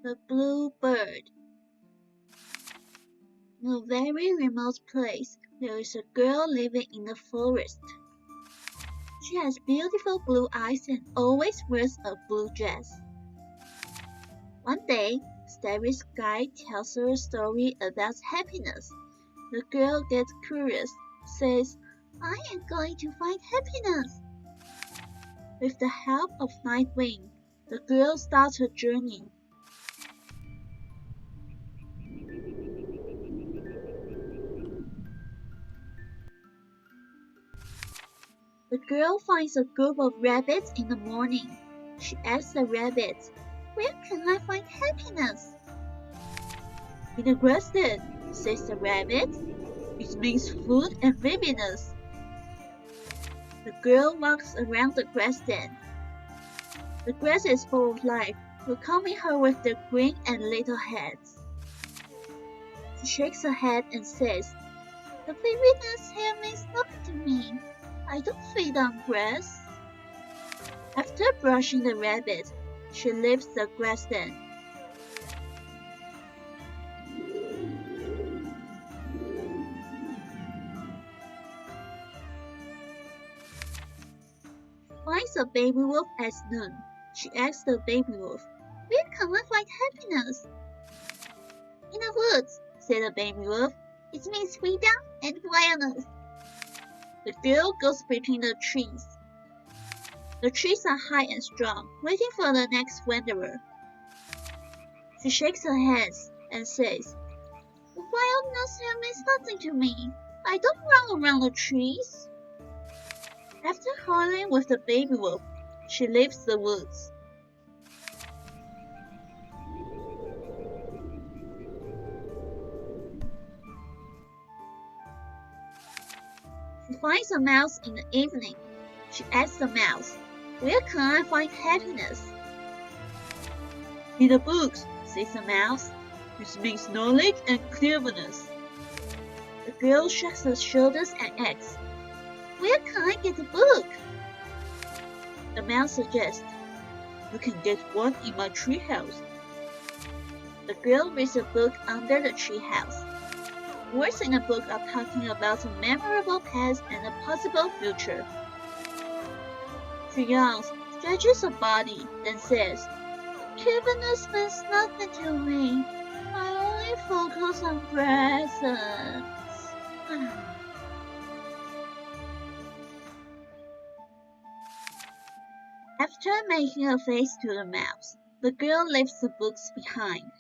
The Blue Bird. In a very remote place, there is a girl living in the forest. She has beautiful blue eyes and always wears a blue dress. One day, Starry Sky tells her a story about happiness. The girl gets curious, says, "I am going to find happiness." With the help of Night Wind, the girl starts her journey. The girl finds a group of rabbits in the morning. She asks the rabbits, "Where can I find happiness?" "In the grassland," says the rabbit. "It means food and happiness." The girl walks around the grassland. The grass is full of life, welcoming her with their green and little heads. She shakes her head and says, "The happiness here means nothing to me. I don't feed on grass." After brushing the rabbit, she leaves the grassland. She finds a baby wolf at noon. She asks the baby wolf, "Where can I find happiness?" "In the woods," said the baby wolf. "It means freedom and wildness." The girl goes between the trees. The trees are high and strong, waiting for the next wanderer. She shakes her hands and says, "The wildness here means nothing to me. I don't run around the trees." After quarreling with the baby wolf, she leaves the woods. She finds a mouse in the evening. She asks the mouse, "Where can I find happiness?" "In the books," says the mouse. "This means knowledge and cleverness." The girl shrugs her shoulders and asks, "Where can I get a book?" The mouse suggests, "You can get one in my treehouse." The girl reads a book under the treehouse. Words in the book are talking about a memorable past and a possible future. She yawns, stretches her body, then says, "Cleverness means nothing to me. I only focus on presents." After making a face to the mouse, the girl leaves the books behind.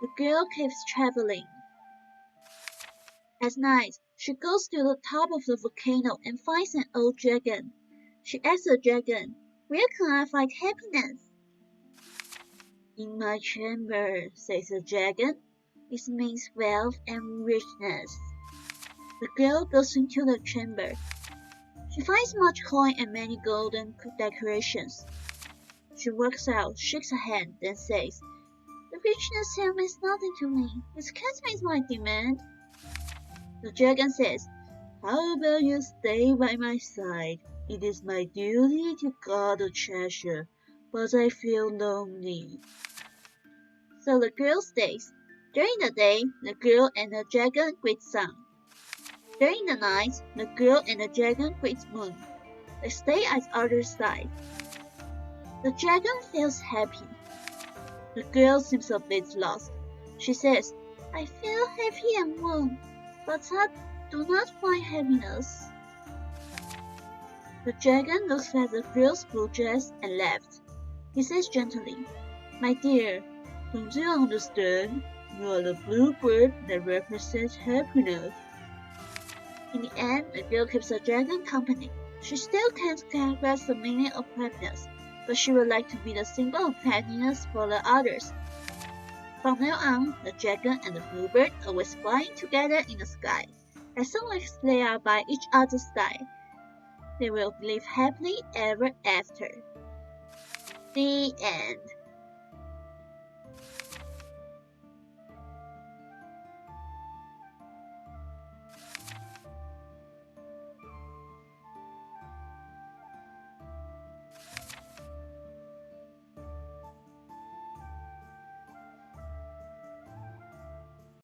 The girl keeps traveling. At night, she goes to the top of the volcano and finds an old dragon. She asks the dragon, "Where can I find happiness?" "In my chamber," says the dragon. "It means wealth and richness." The girl goes into the chamber. She finds much coin and many golden decorations. She walks out, shakes her hand, then says, "The richness here means nothing to me. It can't meet my demand." The dragon says, "How about you stay by my side? It is my duty to guard the treasure, but I feel lonely." So the girl stays. During the day, the girl and the dragon greet sun. During the night, the girl and the dragon greet moon. They stay at other side. The dragon feels happy. The girl seems a bit lost. She says, "I feel happy and warm, but I do not find happiness." The dragon looks at the girl's blue dress and laughs. He says gently, "My dear, don't you understand? You are the blue bird that represents happiness." In the end, the girl keeps the dragon company. She still can't grasp the meaning of happiness, but she would like to be the symbol of happiness for the others. From now on, the dragon and the bluebird always flying together in the sky. As long as they are by each other's side, they will live happily ever after. The end.